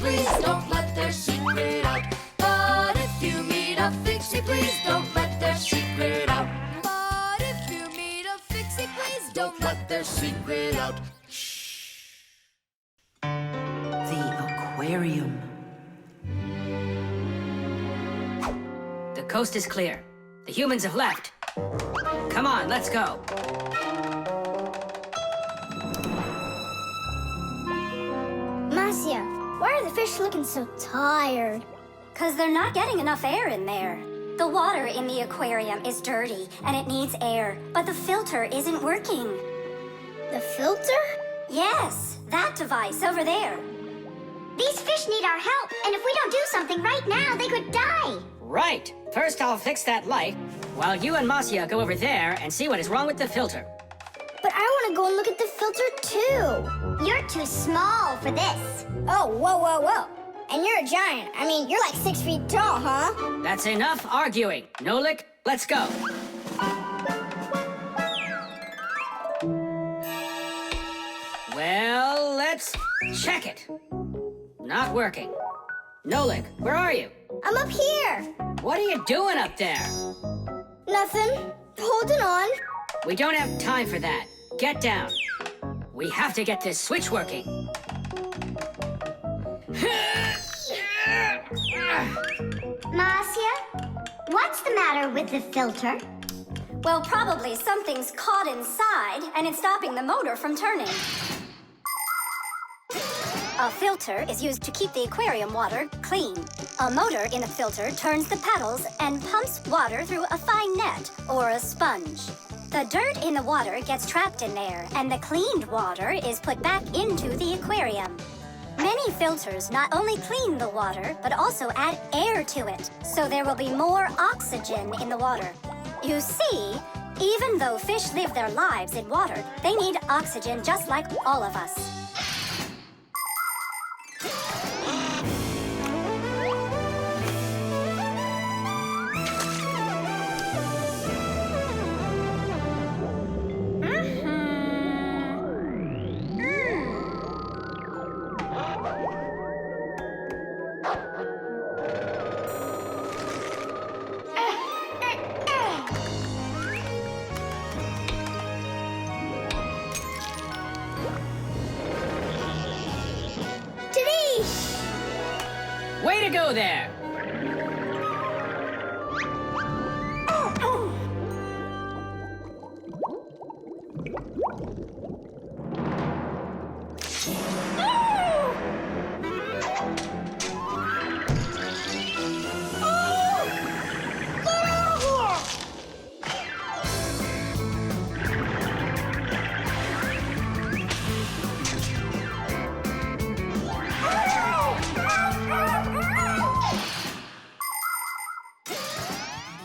please don't let their secret out. But if you meet a Fixie, please don't let their secret out. But if you meet a Fixie, please don't let their secret out. The aquarium. The coast is clear. The humans have left. Come on, let's go. Masiya, why are the fish looking so tired? 'Cause they're not getting enough air in there. The water in the aquarium is dirty and it needs air, but the filter isn't working. The filter? Yes, that device over there. These fish need our help, and if we don't do something right now, they could die. Right. First, I'll fix that light, while you and Masiya go over there and see what is wrong with the filter. But I want to go and look at the filter too. You're too small for this. Oh, whoa, whoa, whoa. And you're a giant. I mean, you're like 6 feet tall, huh? That's enough arguing. Nolik, let's go. Well, let's check it. Not working. Nolik, where are you? I'm up here. What are you doing up there? Nothing. Holding on. We don't have time for that. Get down. We have to get this switch working. Masiya, what's the matter with the filter? Well, probably something's caught inside and it's stopping the motor from turning. A filter is used to keep the aquarium water clean. A motor in the filter turns the paddles and pumps water through a fine net or a sponge. The dirt in the water gets trapped in there, and the cleaned water is put back into the aquarium. Many filters not only clean the water, but also add air to it, so there will be more oxygen in the water. You see, even though fish live their lives in water, they need oxygen just like all of us. Way to go there!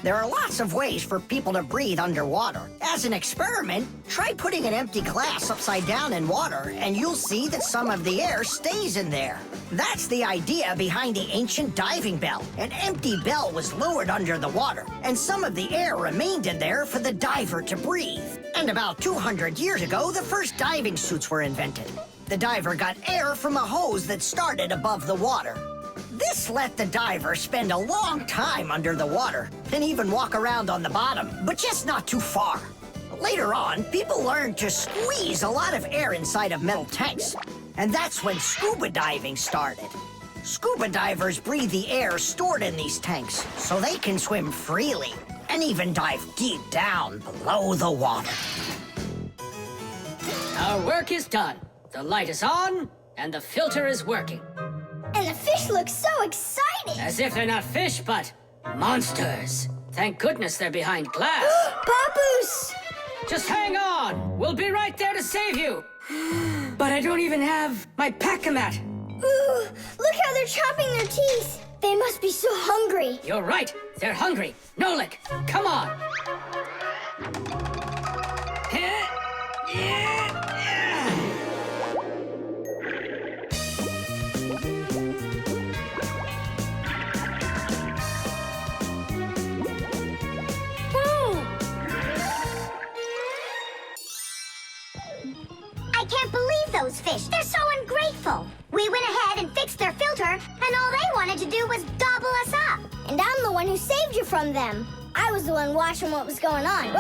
There are lots of ways for people to breathe underwater. As an experiment, try putting an empty glass upside down in water, and you'll see that some of the air stays in there. That's the idea behind the ancient diving bell. An empty bell was lowered under the water, and some of the air remained in there for the diver to breathe. And about 200 years ago, the first diving suits were invented. The diver got air from a hose that started above the water. This let the diver spend a long time under the water and even walk around on the bottom, but just not too far. Later on, people learned to squeeze a lot of air inside of metal tanks, and that's when scuba diving started. Scuba divers breathe the air stored in these tanks so they can swim freely and even dive deep down below the water. Our work is done. The light is on, and the filter is working. And the fish look so excited. As if they're not fish, but monsters. Thank goodness they're behind glass. Papus! Just hang on. We'll be right there to save you. But I don't even have my pack-a-mat. Ooh, look how they're chopping their teeth. They must be so hungry. You're right. They're hungry. Nolik, come on. I can't believe save those fish. They're so ungrateful. We went ahead and fixed their filter, and all they wanted to do was gobble us up. And I'm the one who saved you from them. I was the one watching what was going on.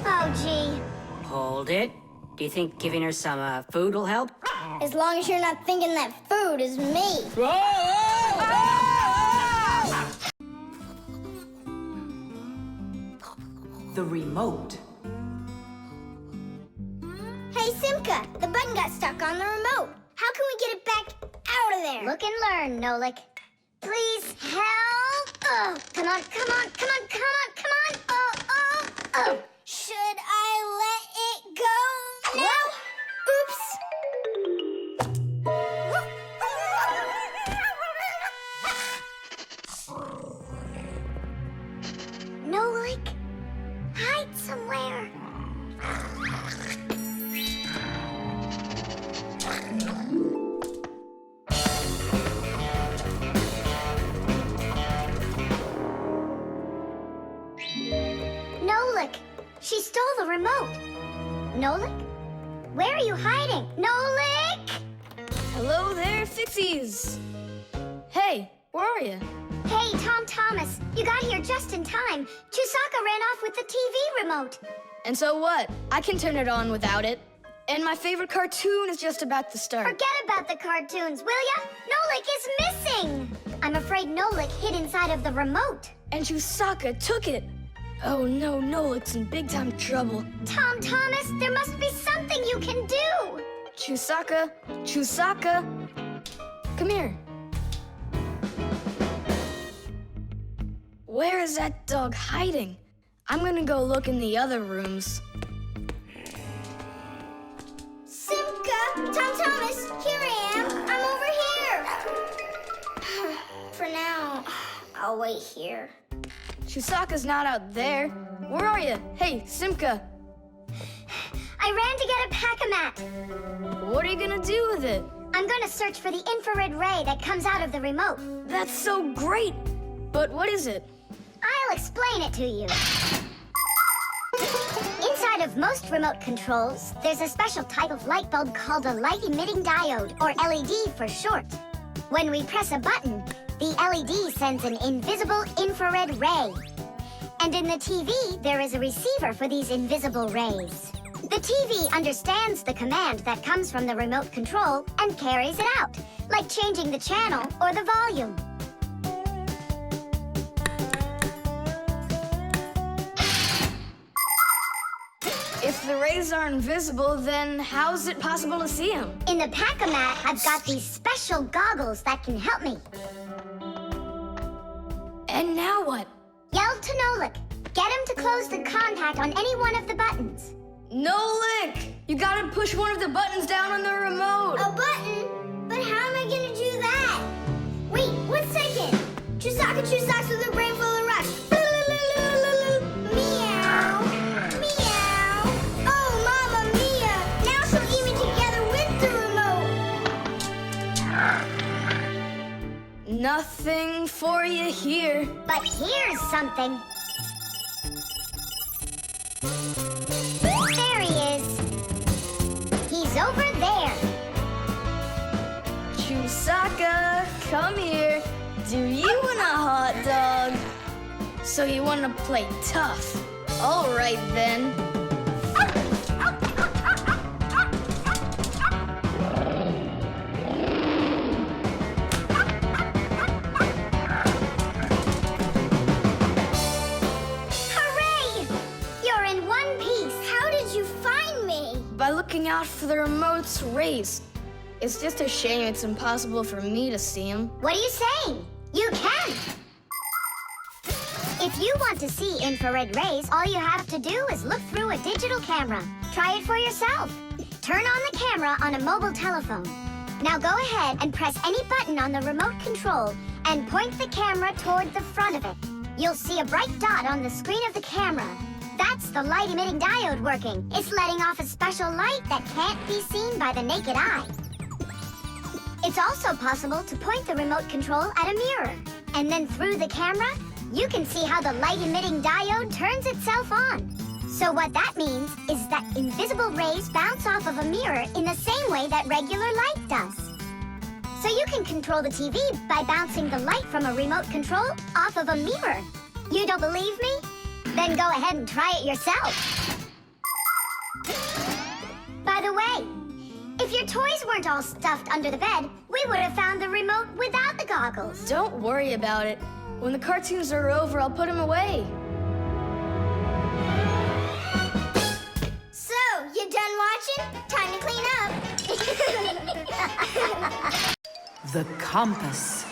Oh, gee. Hold it. Do you think giving her some food will help? As long as you're not thinking that food is me. The remote. Hey, Simka, the button got stuck on the remote. How can we get it back out of there? Look and learn, Nolik. Please help. Oh, come on, come on, come on, come on, come on. Oh, oh, oh. Should I let it go now? Oops. Nolik, hide somewhere. Nolik, she stole the remote. Nolik? Where are you hiding? Nolik! Hello there, Fixies! Hey, where are you? Hey, Tom Thomas, you got here just in time. Chusaka ran off with the TV remote. And so what? I can turn it on without it. And my favorite cartoon is just about to start. Forget about the cartoons, will ya? Nolik is missing! I'm afraid Nolik hid inside of the remote. And Chusaka took it. Oh no, Nolik's in big time trouble. Tom Thomas, there must be something you can do! Chusaka, Chusaka, come here. Where is that dog hiding? I'm gonna go look in the other rooms. Simka, Tom Thomas, here I am. I'm over here. For now, I'll wait here. Chusaka's not out there. Where are you? Hey, Simka, I ran to get a pack-a-mat. what are you gonna do with it? I'm gonna search for the infrared ray that comes out of the remote. That's so great! But what is it? I'll explain it to you. Inside of most remote controls, there's a special type of light bulb called a light-emitting diode, or LED for short. When we press a button, the LED sends an invisible infrared ray. And in the TV, there is a receiver for these invisible rays. The TV understands the command that comes from the remote control and carries it out, like changing the channel or the volume. If the rays are invisible, then how is it possible to see them? In the pack-a-mat, I've got these special goggles that can help me. And now what? Yell to Nolik. Get him to close the contact on any one of the buttons. Nolik! You gotta push one of the buttons down on the remote! A button? But how am I gonna do that? Wait, 1 second. Chusaka Chusaks with a brain full of rocks. Meow. Meow. Oh, Mama Mia. Now she'll eat me together with the remote. Nothing for you here. But here's something. There he is. He's over there. Chusaka, come here. Do you want a hot dog? So you want to play tough? All right then. Hooray! You're in one piece. How did you find me? By looking out for the remote's rays. It's just a shame it's impossible for me to see him. What are you saying? You can! If you want to see infrared rays, all you have to do is look through a digital camera. Try it for yourself. Turn on the camera on a mobile telephone. Now go ahead and press any button on the remote control and point the camera toward the front of it. You'll see a bright dot on the screen of the camera. That's the light-emitting diode working. It's letting off a special light that can't be seen by the naked eye. It's also possible to point the remote control at a mirror. And then through the camera, you can see how the light-emitting diode turns itself on. So what that means is that invisible rays bounce off of a mirror in the same way that regular light does. So you can control the TV by bouncing the light from a remote control off of a mirror. You don't believe me? Then go ahead and try it yourself. By the way, if your toys weren't all stuffed under the bed, we would have found the remote without the goggles. Don't worry about it. When the cartoons are over, I'll put them away. So, you done watching? Time to clean up. The compass.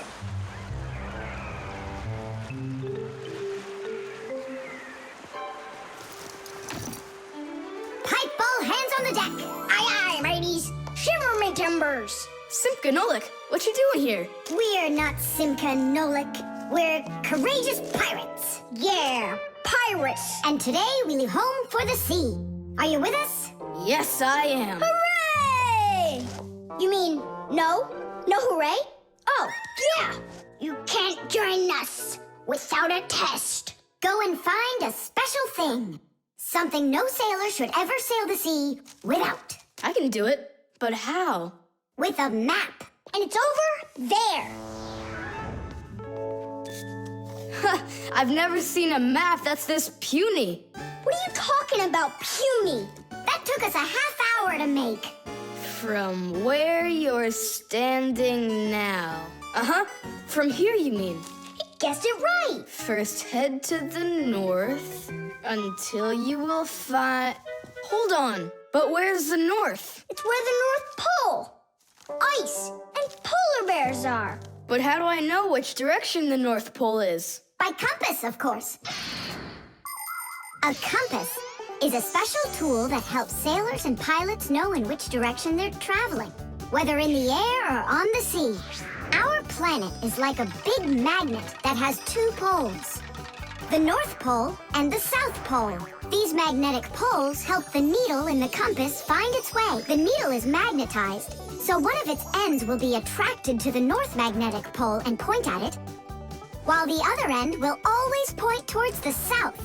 Pipe all hands on the deck. Aye, aye, mateys. Shiver me timbers. Simka and Nolik, what you doing here? We're not Simka and Nolik. We're courageous pirates. Yeah, pirates. And today we leave home for the sea. Are you with us? Yes, I am. Hooray! You mean no? No hooray? Oh, yeah. You can't join us without a test. Go and find a special thing. Something no sailor should ever sail the sea without. I can do it, but how? With a map. And it's over there. I've never seen a map that's this puny. What are you talking about, puny? That took us a half hour to make. From where you're standing now. Uh-huh. From here, you mean? Guessed it right. First, head to the north until you will find... Hold on. But where's the north? It's where the North Pole, ice, and polar bears are. But how do I know which direction the North Pole is? By compass, of course. A compass is a special tool that helps sailors and pilots know in which direction they're traveling, whether in the air or on the sea. Our planet is like a big magnet that has two poles, the North Pole and the South Pole. These magnetic poles help the needle in the compass find its way. The needle is magnetized, so one of its ends will be attracted to the north magnetic pole and point at it, while the other end will always point towards the south.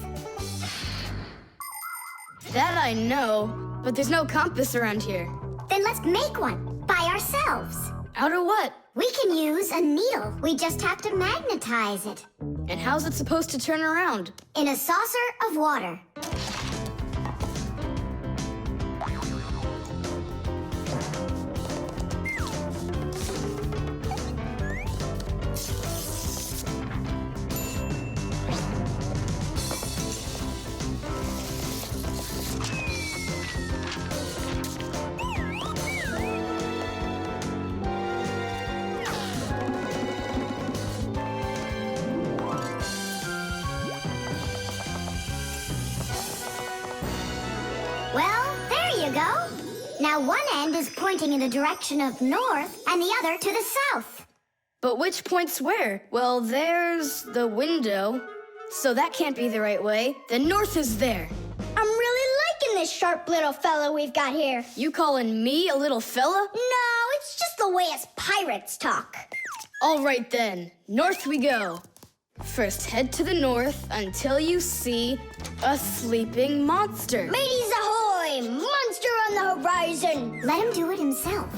That I know, but there's no compass around here. Then let's make one by ourselves. Out of what? We can use a needle. We just have to magnetize it. And how's it supposed to turn around? In a saucer of water. Well, there you go. Now one end is pointing in the direction of north and the other to the south. But which points where? Well, there's the window, so that can't be the right way. The north is there. I'm really liking this sharp little fella we've got here. You calling me a little fella? No, it's just the way us pirates talk. All right then, north we go. First, head to the north until you see a sleeping monster. Mateys ahoy! Monster on the horizon! Let him do it himself.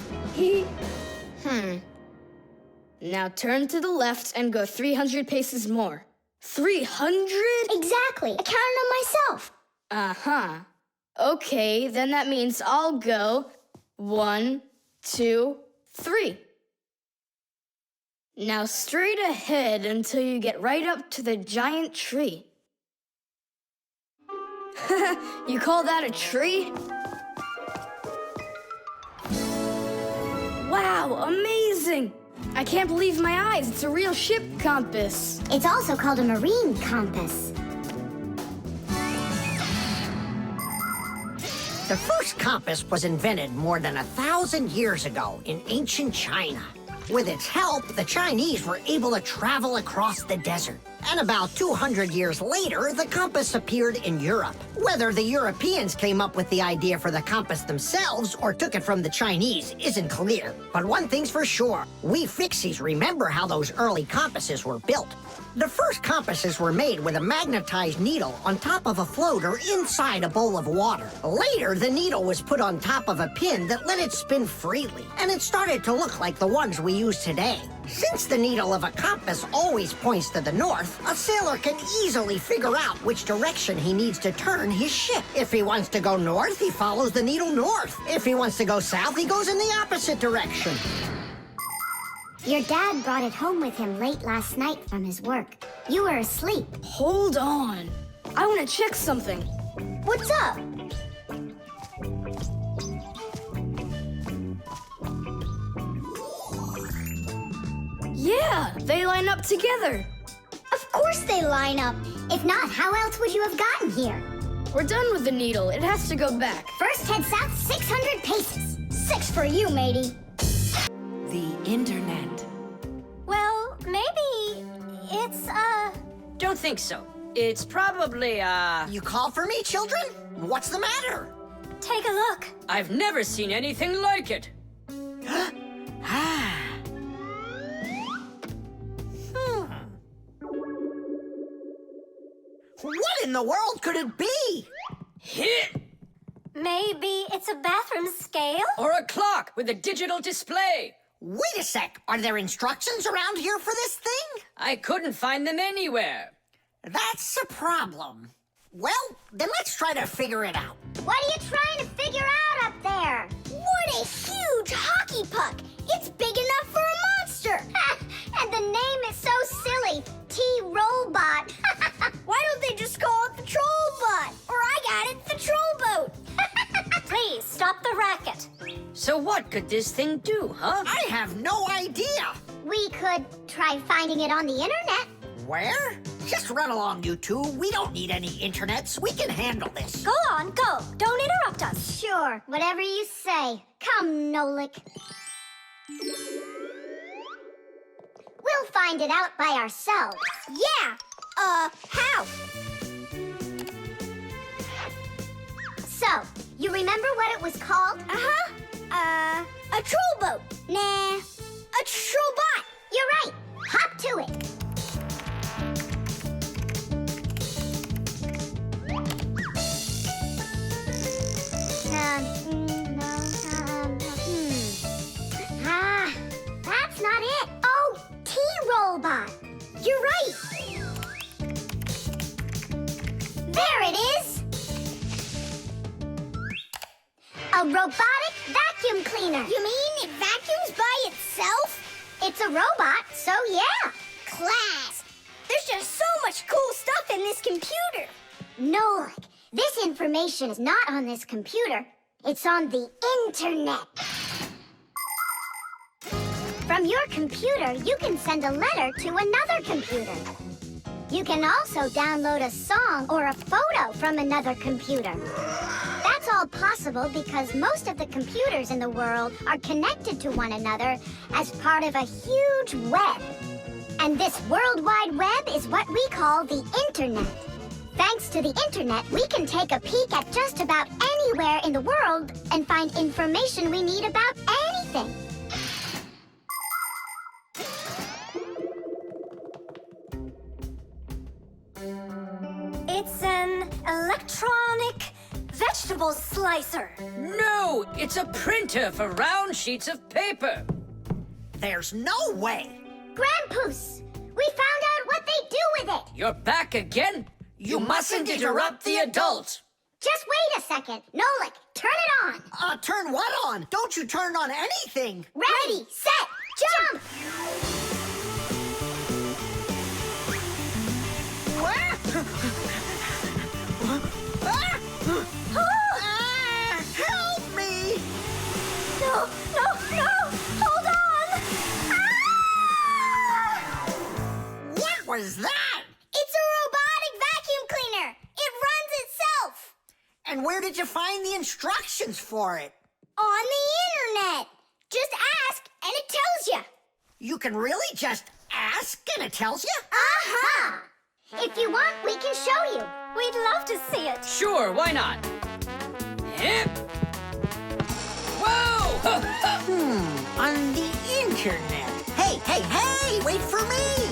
Now turn to the left and go 300 paces more. 300? Exactly. I counted on myself. Uh-huh. Okay, then that means I'll go 1, 2, 3. Now straight ahead until you get right up to the giant tree. You call that a tree? Wow, amazing! I can't believe my eyes. It's a real ship compass. It's also called a marine compass. The first compass was invented more than 1,000 years ago in ancient China. With its help, the Chinese were able to travel across the desert. And about 200 years later, the compass appeared in Europe. Whether the Europeans came up with the idea for the compass themselves or took it from the Chinese isn't clear. But one thing's for sure, we Fixies remember how those early compasses were built. The first compasses were made with a magnetized needle on top of a floater inside a bowl of water. Later, the needle was put on top of a pin that let it spin freely, and it started to look like the ones we use today. Since the needle of a compass always points to the north, a sailor can easily figure out which direction he needs to turn his ship. If he wants to go north, he follows the needle north. If he wants to go south, he goes in the opposite direction. Your dad brought it home with him late last night from his work. You were asleep. Hold on. I want to check something. What's up? Yeah, they line up together. Of course they line up. If not, how else would you have gotten here? We're done with the needle. It has to go back. First, head south 600 paces. 6 for you, matey. The internet. Well, maybe it's, Don't think so. It's probably, You call for me, children? What's the matter? take a look. I've never seen anything like it. What in the world could it be? Hit! Maybe it's a bathroom scale? Or a clock with a digital display. Wait a sec, are there instructions around here for this thing? I couldn't find them anywhere. That's a problem. Well, then let's try to figure it out. What are you trying to figure out up there? What a huge hockey puck! It's big enough for a monster! And the name is so silly, T-Robot. Why don't they just call it the Trollbot? Or I got it, the Trollboat. Please, stop the racket. So what could this thing do, huh? I have no idea. We could try finding it on the internet. Where? Just run along, you two. We don't need any internets. We can handle this. Go on, go. Don't interrupt us. Sure, whatever you say. Come, Nolik. We'll find it out by ourselves. Yeah. How? So, you remember what it was called? A Trollboat. Nah. A Trollbot. You're right. Hop to it. That's not it. Oh, T-Robot. You're right. There it is. A robotic vacuum cleaner. You mean it vacuums by itself? It's a robot, so yeah. Class. There's just so much cool stuff in this computer. Nolik, this information is not on this computer. It's on the internet. From your computer, you can send a letter to another computer. You can also download a song or a photo from another computer. That's all possible because most of the computers in the world are connected to one another as part of a huge web. And this World Wide Web is what we call the Internet. Thanks to the Internet, we can take a peek at just about anywhere in the world and find information we need about anything. It's an electronic vegetable slicer. No, it's a printer for round sheets of paper. There's no way. Grandpoos, we found out what they do with it. You're back again? You mustn't interrupt the adult. Just wait a second. Nolik, turn it on. Turn what on? Don't you turn on anything. Ready, set, jump! Help me! No, hold on! What was that? It's a robotic vacuum cleaner. It runs itself. And where did you find the instructions for it? On the internet. Just ask and it tells you. You can really just ask and it tells you? Uh-huh. If you want, we can show you. We'd love to see it. Sure, why not? Hip. Whoa! On the internet. Hey, wait for me!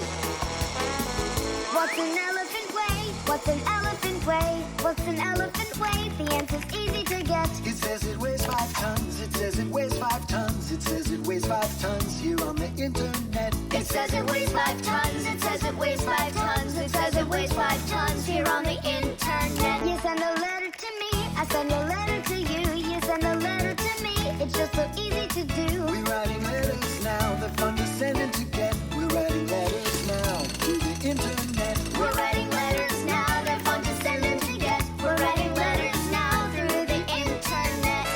What's an elephant weigh? What's an elephant weigh? What's an elephant weigh? The answer's easy to get. It says it weighs 5 tons. It says it weighs 5 tons. It says it weighs 5 tons here on the internet. It says it weighs 5 tons. It says it weighs 5 tons. It says it weighs 5 tons here on the internet. You send a letter to me, I send a letter to you. You send a letter to me, it's just so easy to do. We're writing letters now. They're fun to send and to get. We're writing letters now through the internet. We're writing letters now. They're fun to send and to get. We're writing letters now through the internet.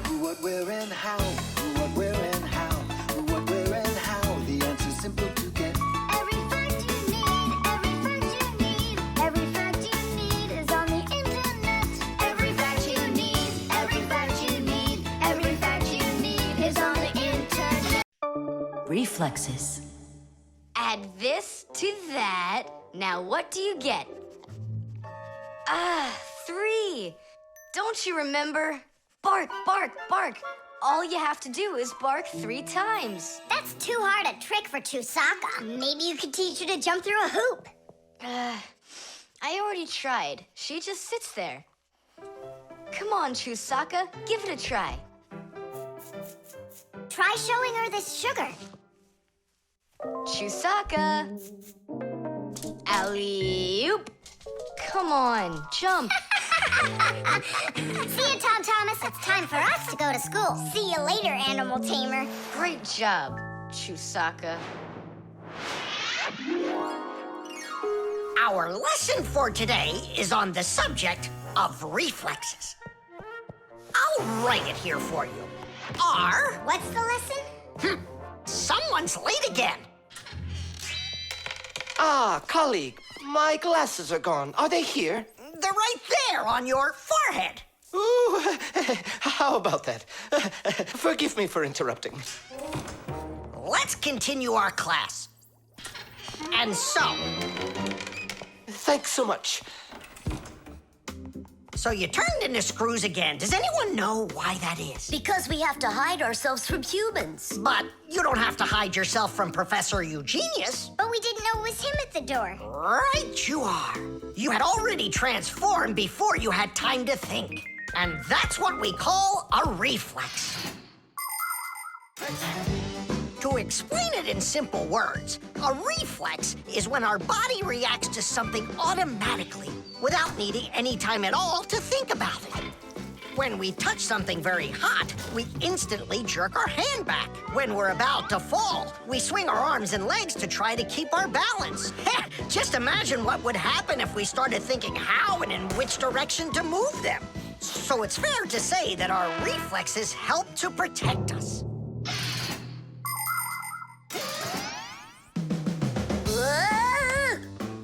Who, what, where, and how. Who, what, where, and how. Who, what, where, and how. The answer's simple to get. Every fact you need, every fact you need, every fact you need is on the internet. Every fact you need, every fact you need, every fact you need is on the internet. Reflexes. Add this to that. Now what do you get? Ah, 3. Don't you remember? Bark, bark, bark. All you have to do is bark 3 times. That's too hard a trick for Chusaka. Maybe you could teach her to jump through a hoop. I already tried. She just sits there. Come on, Chusaka, give it a try. Try showing her this sugar. Chusaka. Alley-oop. Come on, jump. See you, Tom Thomas. It's time for us to go to school. See you later, animal tamer. Great job, Chusaka. Our lesson for today is on the subject of reflexes. I'll write it here for you. R. What's the lesson? Someone's late again. Ah, colleague, my glasses are gone. Are they here? They're right there on your forehead. Ooh, how about that? Forgive me for interrupting. Let's continue our class. And so, Thanks so much. so you turned into screws again. Does anyone know why that is? Because we have to hide ourselves from humans. But you don't have to hide yourself from Professor Eugenius. But we didn't know it was him at the door. Right you are. You had already transformed before you had time to think. And that's what we call a reflex. To explain it in simple words, a reflex is when our body reacts to something automatically without needing any time at all to think about it. When we touch something very hot, we instantly jerk our hand back. When we're about to fall, we swing our arms and legs to try to keep our balance. Just imagine what would happen if we started thinking how and in which direction to move them. So it's fair to say that our reflexes help to protect us.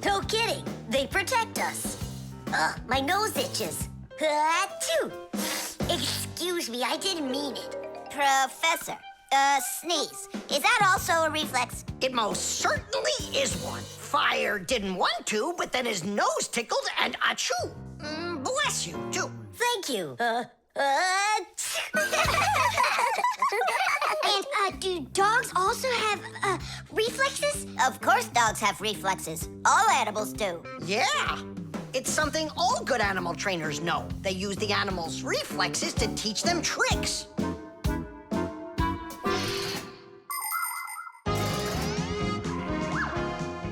No kidding. They protect us. Ugh, my nose itches. Achoo! Excuse me, I didn't mean it. Professor, sneeze. Is that also a reflex? It most certainly is one. Fire didn't want to, but then his nose tickled and achoo. Bless you, too. Thank you. And, do dogs also have, reflexes? Of course dogs have reflexes. All animals do. Yeah. It's something all good animal trainers know. They use the animals' reflexes to teach them tricks.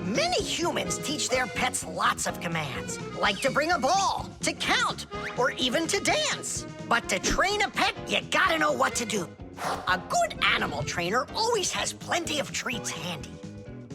Many humans teach their pets lots of commands, like to bring a ball, to count, or even to dance. But to train a pet, you gotta know what to do. A good animal trainer always has plenty of treats handy.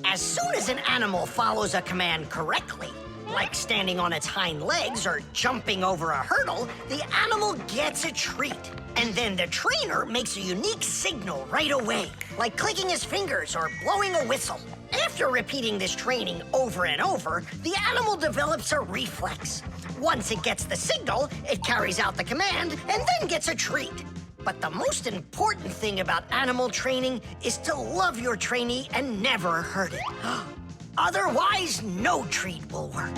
As soon as an animal follows a command correctly, like standing on its hind legs or jumping over a hurdle, the animal gets a treat. And then the trainer makes a unique signal right away, like clicking his fingers or blowing a whistle. After repeating this training over and over, the animal develops a reflex. Once it gets the signal, it carries out the command and then gets a treat. But the most important thing about animal training is to love your trainee and never hurt it. Otherwise, no treat will work.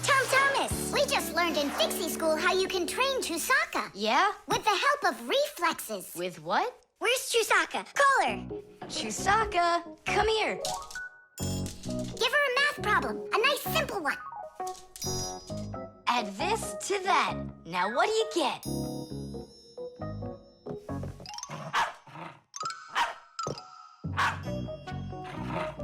Thomas, we just learned in Fixie school how you can train Chusaka. Yeah? With the help of reflexes. With what? Where's Chusaka? Call her. Chusaka, come here. Give her a math problem. A nice simple one. Add this to that. Now what do you get?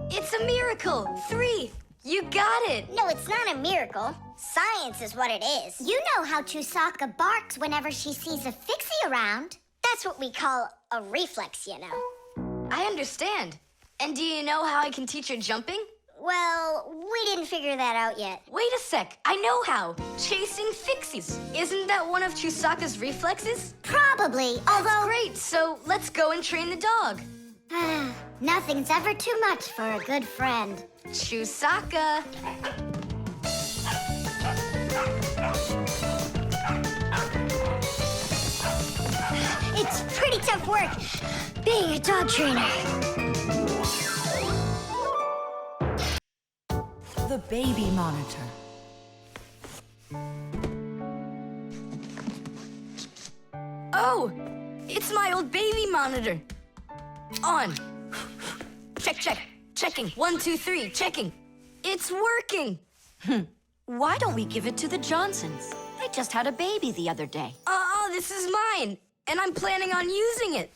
It's a miracle! 3! You got it! No, it's not a miracle. Science is what it is. You know how Chusaka barks whenever she sees a Fixie around. That's what we call a reflex, you know. I understand. And do you know how I can teach her jumping? Well, we didn't figure that out yet. Wait a sec, I know how. Chasing Fixies. Isn't that one of Chusaka's reflexes? Probably, That's great, so let's go and train the dog. Nothing's ever too much for a good friend. Chusaka. It's pretty tough work being a dog trainer. The baby monitor. Oh, it's my old baby monitor. On. Check. Checking. 1, 2, 3. Checking. It's working. Why don't we give it to the Johnsons? They just had a baby the other day. This is mine, and I'm planning on using it.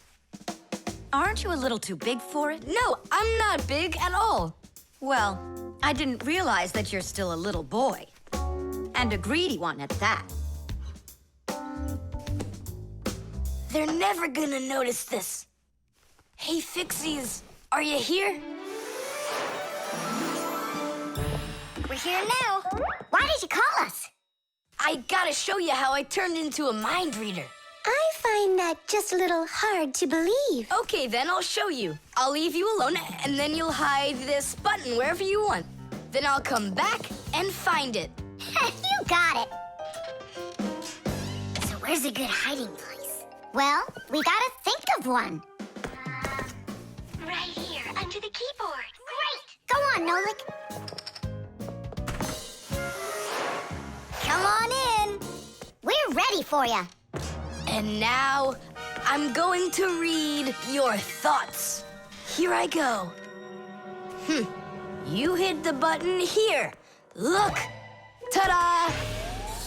Aren't you a little too big for it? No, I'm not big at all. Well, I didn't realize that you're still a little boy. And a greedy one at that. They're never gonna notice this. Hey, Fixies, are you here? We're here now. Why did you call us? I gotta show you how I turned into a mind reader. I find that just a little hard to believe. Okay, then I'll show you. I'll leave you alone, and then you'll hide this button wherever you want. Then I'll come back and find it. You got it. So where's a good hiding place? Well, we gotta think of one. Right here, under the keyboard. Great! Go on, Nolik. Come on in. We're ready for you. And now, I'm going to read your thoughts. Here I go. You hit the button here. Look! Ta-da!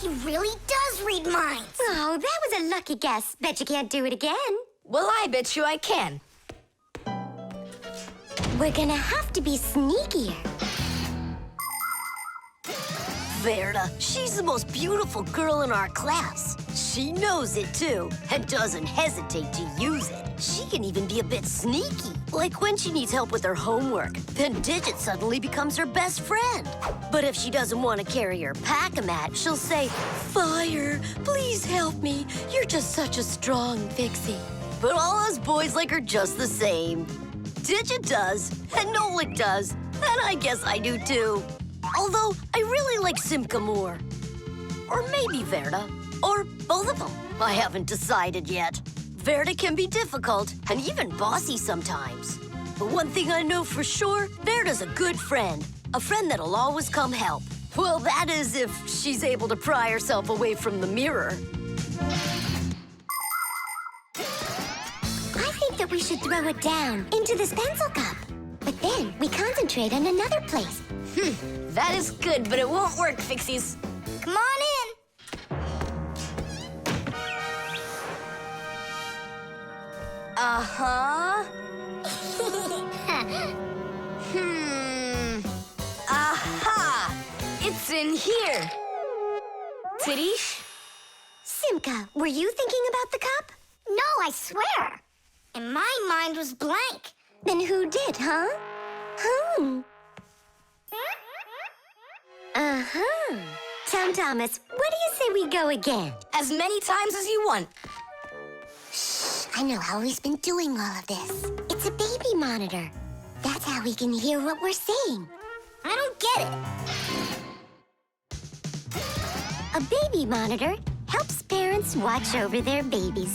He really does read minds. Oh, that was a lucky guess. Bet you can't do it again. Well, I bet you I can. We're gonna have to be sneakier. Verda, she's the most beautiful girl in our class. She knows it, too, and doesn't hesitate to use it. She can even be a bit sneaky, like when she needs help with her homework. Then Digit suddenly becomes her best friend. But if she doesn't want to carry her pack-a-mat, she'll say, "Fire, please help me. You're just such a strong Fixie." But all us boys like her just the same. Digit does, and Nolik does, and I guess I do, too. Although, I really like Simka more. Or maybe Verda. Or both of them. I haven't decided yet. Verda can be difficult and even bossy sometimes. But one thing I know for sure, Verda's a good friend. A friend that'll always come help. Well, that is if she's able to pry herself away from the mirror. I think that we should throw it down into this pencil cup. But then we concentrate on another place. That is good, but it won't work, Fixies. Come on in. Uh-huh. Aha! It's in here. Tadish? Simka, were you thinking about the cup? No, I swear. And my mind was blank. Then who did, huh? Uh-huh. Thomas, what do you say we go again? As many times as you want. Shh, I know how he's been doing all of this. It's a baby monitor. That's how we can hear what we're saying. I don't get it. A baby monitor helps parents watch over their babies.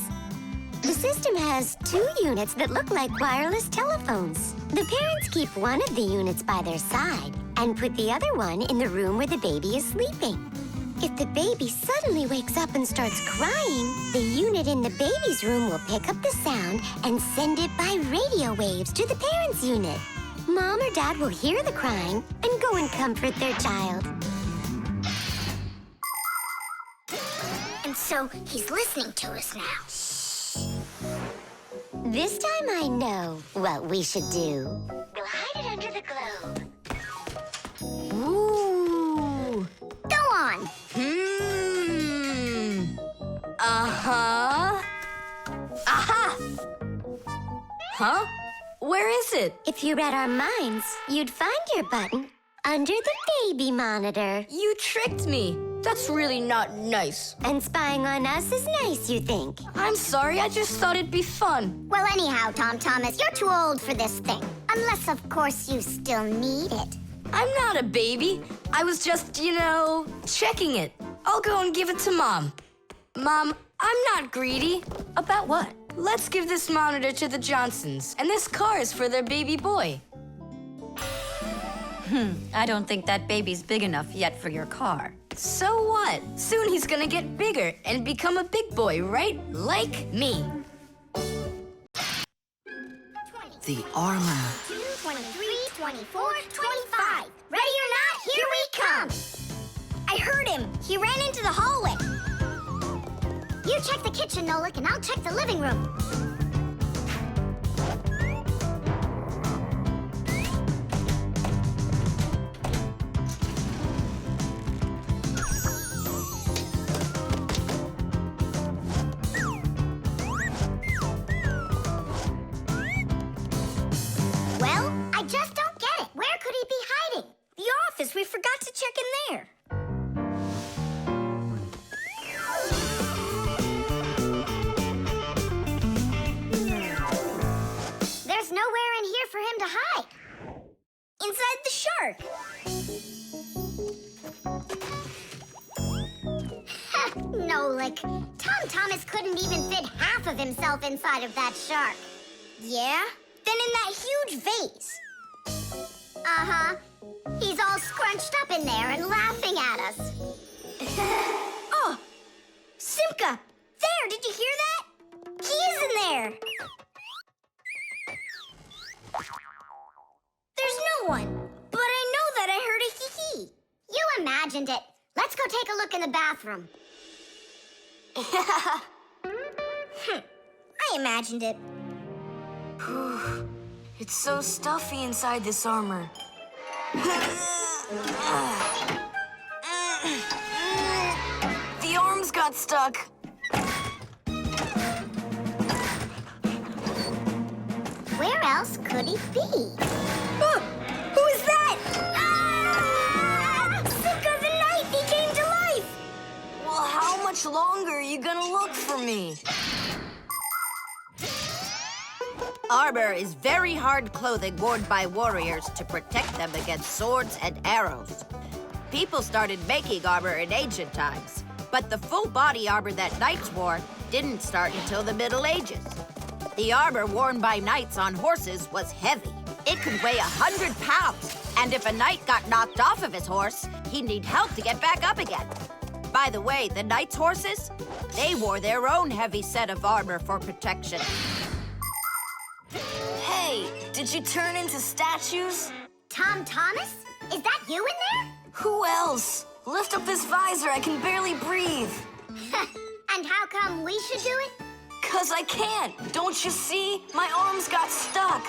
The system has 2 units that look like wireless telephones. The parents keep one of the units by their side and put the other one in the room where the baby is sleeping. If the baby suddenly wakes up and starts crying, the unit in the baby's room will pick up the sound and send it by radio waves to the parents' unit. Mom or Dad will hear the crying and go and comfort their child. And so he's listening to us now. This time I know what we should do. We'll hide it under the globe. Ooh. Go on. Uh-huh. Aha! Huh? Where is it? If you read our minds, you'd find your button under the baby monitor. You tricked me. That's really not nice. And spying on us is nice, you think? I'm sorry, I just thought it'd be fun. Well, anyhow, Tom Thomas, you're too old for this thing. Unless, of course, you still need it. I'm not a baby. I was just, checking it. I'll go and give it to Mom. Mom, I'm not greedy. About what? Let's give this monitor to the Johnsons, and this car is for their baby boy. I don't think that baby's big enough yet for your car. So what? Soon he's gonna get bigger and become a big boy, right? Like me. The armor. 2, 23, 24, 25. Ready or not, here we come. I heard him. He ran into the hallway. You check the kitchen, Nolik, and I'll check the living room. Well, I just don't get it. Where could he be hiding? The office. We forgot to check in there. There's nowhere in here for him to hide. Inside the shark. Nolik, Tom Thomas couldn't even fit half of himself inside of that shark. Yeah? Then in that huge vase. Uh-huh. He's all scrunched up in there and laughing at us. Oh! Simka! There! Did you hear that? He is in there! There's no one. But I know that I heard a hee-hee. You imagined it. Let's go take a look in the bathroom. I imagined it. It's so stuffy inside this armor. The arms got stuck. Where else could he be? Who is that? Simka the Knight! He came to life! Well, how much longer are you gonna look for me? Armor is very hard clothing worn by warriors to protect them against swords and arrows. People started making armor in ancient times, but the full body armor that knights wore didn't start until the Middle Ages. The armor worn by knights on horses was heavy. It could weigh 100 pounds, and if a knight got knocked off of his horse, he'd need help to get back up again. By the way, the knights' horses, they wore their own heavy set of armor for protection. Hey, did you turn into statues? Tom Thomas? Is that you in there? Who else? Lift up this visor, I can barely breathe. And how come we should do it? 'Cause I can't. Don't you see? My arms got stuck.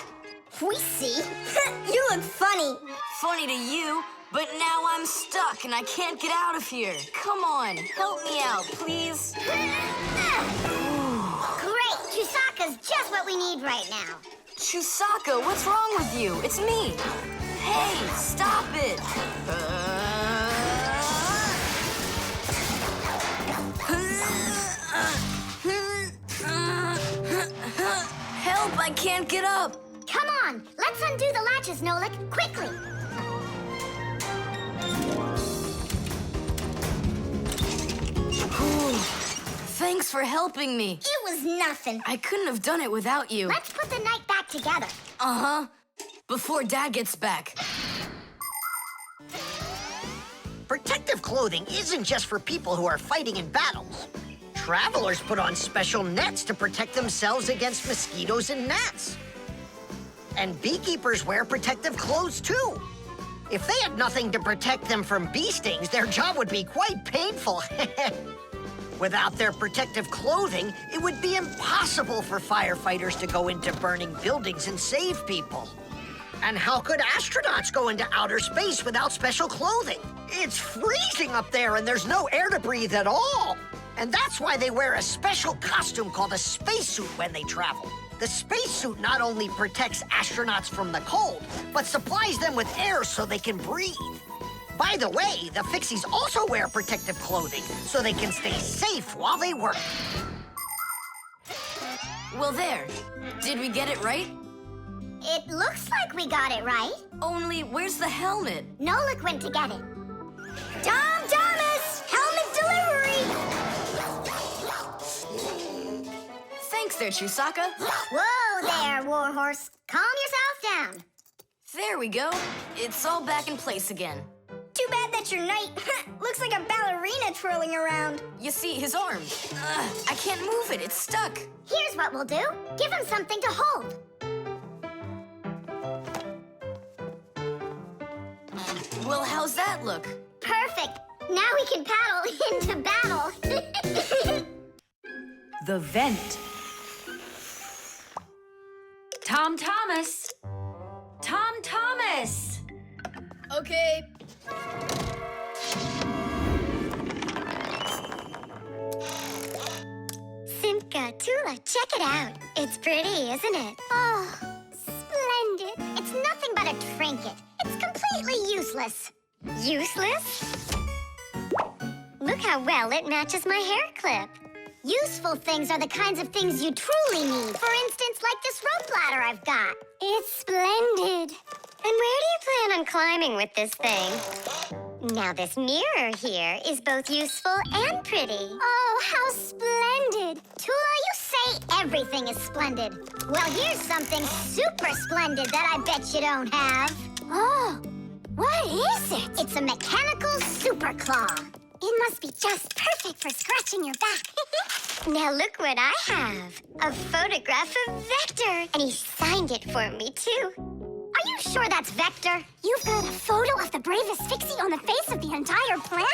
We see. You look funny. Funny to you, but now I'm stuck and I can't get out of here. Come on, help me out, please. Great! Chusaka's just what we need right now. Chusaka, what's wrong with you? It's me. Hey, stop it. Help, I can't get up. Come on, let's undo the latches, Nolik, quickly. Thanks for helping me. It was nothing. I couldn't have done it without you. Let's put the night back together. Uh-huh. Before Dad gets back. Protective clothing isn't just for people who are fighting in battles. Travelers put on special nets to protect themselves against mosquitoes and gnats. And beekeepers wear protective clothes too. If they had nothing to protect them from bee stings, their job would be quite painful. Without their protective clothing, it would be impossible for firefighters to go into burning buildings and save people. And how could astronauts go into outer space without special clothing? It's freezing up there and there's no air to breathe at all. And that's why they wear a special costume called a spacesuit when they travel. The spacesuit not only protects astronauts from the cold, but supplies them with air so they can breathe. By the way, the Fixies also wear protective clothing so they can stay safe while they work. Well, there. Did we get it right? It looks like we got it right. Only, where's the helmet? Nolik went to get it. Tom Thomas! Helmet delivery! Thanks there, Chusaka. Whoa there, Warhorse. Calm yourself down. There we go. It's all back in place again. Too bad that your knight looks like a ballerina twirling around. You see, his arm. I can't move it. It's stuck. Here's what we'll do. Give him something to hold. Well, how's that look? Perfect. Now we can paddle into battle. The vent. Tom Thomas! Tom Thomas! Okay. Simka, Tula, check it out. It's pretty, isn't it? Oh, splendid. It's nothing but a trinket. It's completely useless. Useless? Look how well it matches my hair clip. Useful things are the kinds of things you truly need. For instance, like this rope ladder I've got. It's splendid. And where do you plan on climbing with this thing? Now this mirror here is both useful and pretty. Oh, how splendid. Tula, you say everything is splendid. Well, here's something super splendid that I bet you don't have. Oh, what is it? It's a mechanical super claw. It must be just perfect for scratching your back. Now look what I have. A photograph of Vector. And he signed it for me, too. Are you sure that's Vector? You've got a photo of the bravest Fixie on the face of the entire planet?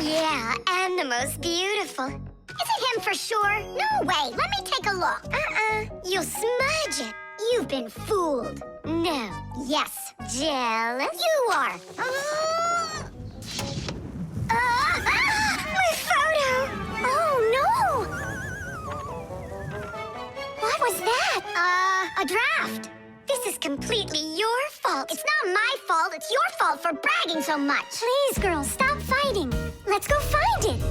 Yeah, and the most beautiful. Is it him for sure? No way. Let me take a look. You'll smudge it. You've been fooled. No. Yes. Jealous? You are. My photo! Oh, no! What was that? A draft. This is completely your fault. It's not my fault. It's your fault for bragging so much. Please, girls, stop fighting. Let's go find it.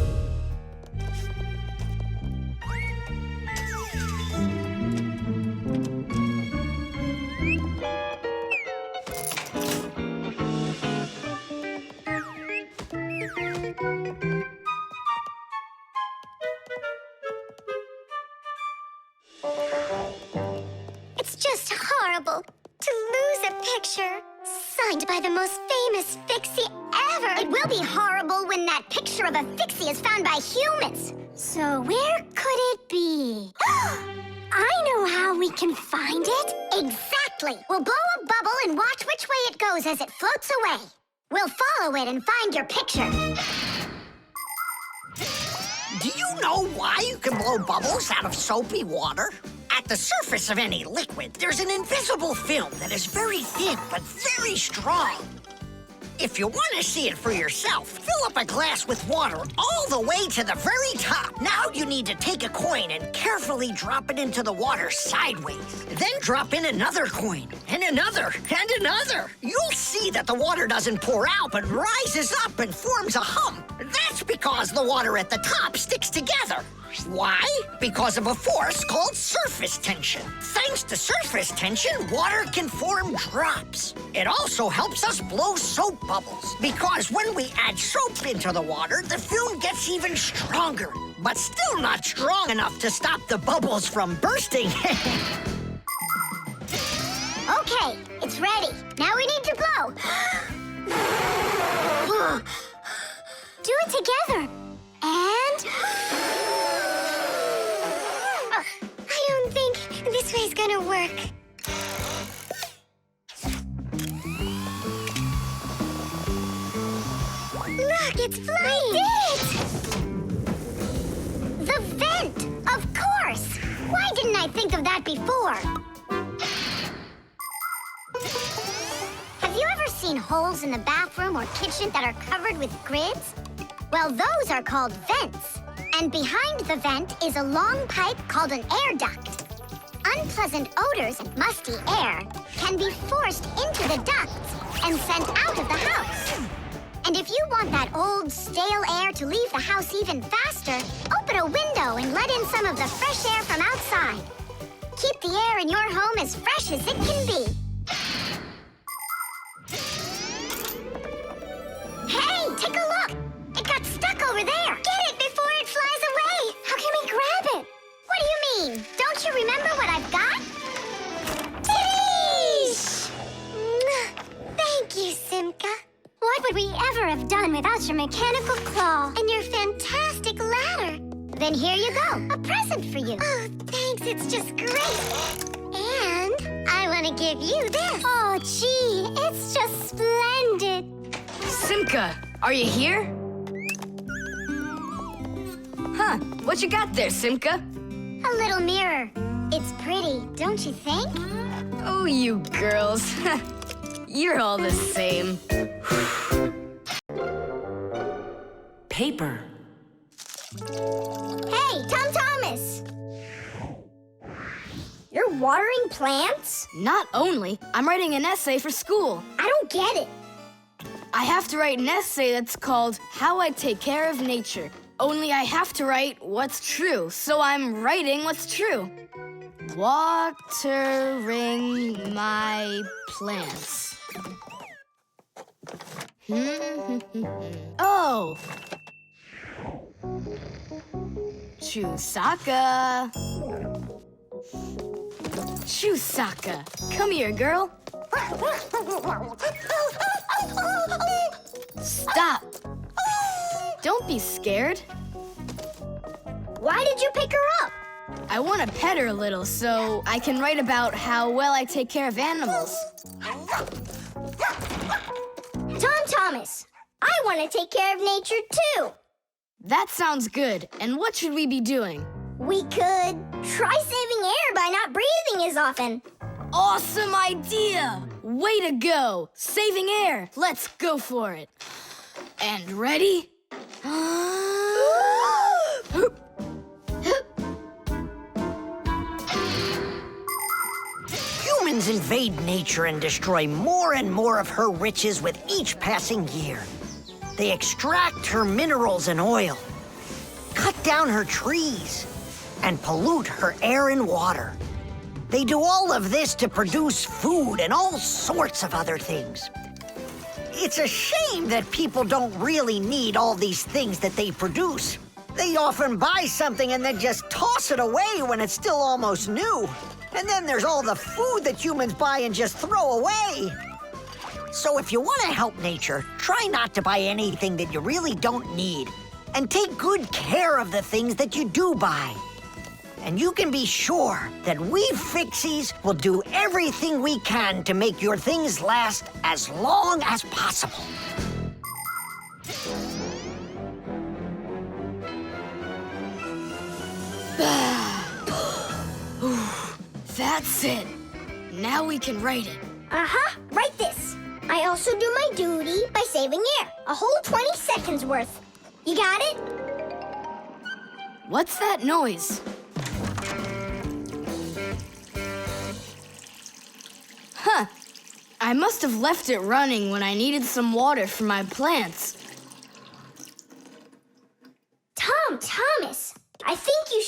It's just horrible to lose a picture signed by the most famous Fixie ever. It will be horrible when that picture of a Fixie is found by humans. So where could it be? I know how we can find it. Exactly. We'll blow a bubble and watch which way it goes as it floats away. We'll follow it and find your picture. Do you know why you can blow bubbles out of soapy water? At the surface of any liquid, there's an invisible film that is very thin but very strong. If you want to see it for yourself, fill up a glass with water all the way to the very top. Now you need to take a coin and carefully drop it into the water sideways. Then drop in another coin, and another, and another. You'll see that the water doesn't pour out, but rises up and forms a hump. That's That's because the water at the top sticks together. Why? Because of a force called surface tension. Thanks to surface tension, water can form drops. It also helps us blow soap bubbles, because when we add soap into the water, the film gets even stronger, but still not strong enough to stop the bubbles from bursting. Okay, it's ready. Now we need to blow. Do it together. And... I don't think this way's gonna work. Look, it's flying! We did it! The vent, of course! Why didn't I think of that before? Have you ever seen holes in the bathroom or kitchen that are covered with grids? Well, those are called vents. And behind the vent is a long pipe called an air duct. Unpleasant odors and musty air can be forced into the ducts and sent out of the house. And if you want that old, stale air to leave the house even faster, open a window and let in some of the fresh air from outside. Keep the air in your home as fresh as it can be. Hey, take a look! It got stuck over there! Get it before it flies away! How can we grab it? What do you mean? Don't you remember what I've got? Tish! Thank you, Simka. What would we ever have done without your mechanical claw and your fantastic ladder? Then here you go, a present for you. Oh, thanks, it's just great. And I want to give you this. Oh, gee, it's just splendid. Simka, are you here? Huh, what you got there, Simka? A little mirror. It's pretty, don't you think? Oh, you girls. You're all the same. Paper. Hey, Tom Thomas! You're watering plants? Not only, I'm writing an essay for school. I don't get it. I have to write an essay that's called How I Take Care of Nature. Only I have to write what's true, so I'm writing what's true. Watering my plants. Oh! Chusaka. Chusaka, come here, girl. Stop. Don't be scared. Why did you pick her up? I want to pet her a little so I can write about how well I take care of animals. Tom Thomas, I want to take care of nature too. That sounds good. And what should we be doing? We could try saving air by not breathing as often. Awesome idea! Way to go! Saving air! Let's go for it. And ready? Humans invade nature and destroy more and more of her riches with each passing year. They extract her minerals and oil, cut down her trees, and pollute her air and water. They do all of this to produce food and all sorts of other things. It's a shame that people don't really need all these things that they produce. They often buy something and then just toss it away when it's still almost new. And then there's all the food that humans buy and just throw away. So if you want to help nature, try not to buy anything that you really don't need. And take good care of the things that you do buy. And you can be sure that we Fixies will do everything we can to make your things last as long as possible. That's it. Now we can write it. Uh-huh, write this. I also do my duty by saving air. A whole 20 seconds worth. You got it? What's that noise? Huh. I must have left it running when I needed some water for my plants.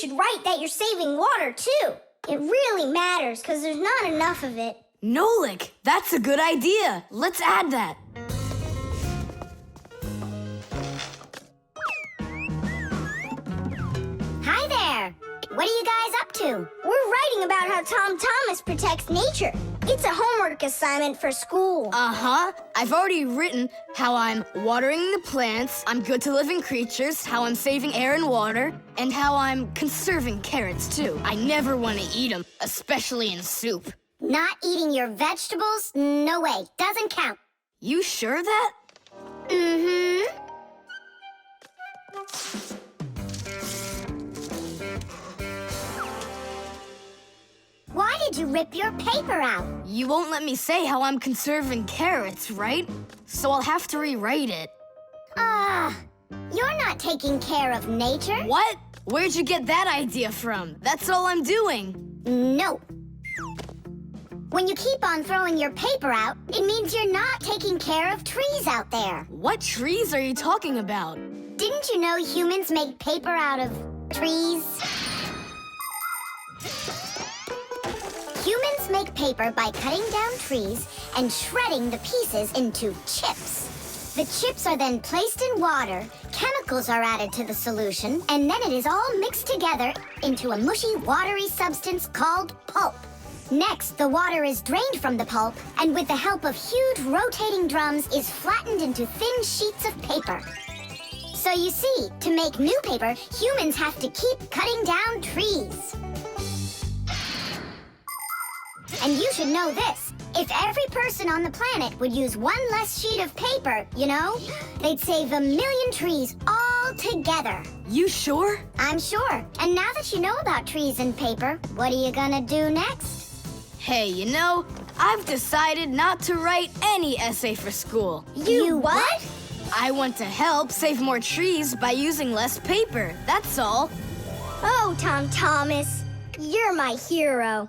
should write that you're saving water, too. It really matters, because there's not enough of it. Nolik, that's a good idea. Let's add that. Hi there. What are you guys up to? We're writing about how Tom Thomas protects nature. It's a homework assignment for school. Uh-huh. I've already written how I'm watering the plants, I'm good to living creatures, how I'm saving air and water, and how I'm conserving carrots, too. I never want to eat them, especially in soup. Not eating your vegetables? No way. Doesn't count. You sure that? Mm-hmm. Why did you rip your paper out? You won't let me say how I'm conserving carrots, right? So I'll have to rewrite it. You're not taking care of nature. What? Where'd you get that idea from? That's all I'm doing. No. When you keep on throwing your paper out, it means you're not taking care of trees out there. What trees are you talking about? Didn't you know humans make paper out of trees? Humans make paper by cutting down trees and shredding the pieces into chips. The chips are then placed in water, chemicals are added to the solution, and then it is all mixed together into a mushy, watery substance called pulp. Next, the water is drained from the pulp, and with the help of huge rotating drums, is flattened into thin sheets of paper. So you see, to make new paper, humans have to keep cutting down trees. And you should know this. If every person on the planet would use one less sheet of paper, you know, they'd save 1 million trees all together. You sure? I'm sure. And now that you know about trees and paper, what are you gonna do next? Hey, you know, I've decided not to write any essay for school. You what? I want to help save more trees by using less paper, that's all. Oh, Tom Thomas, you're my hero.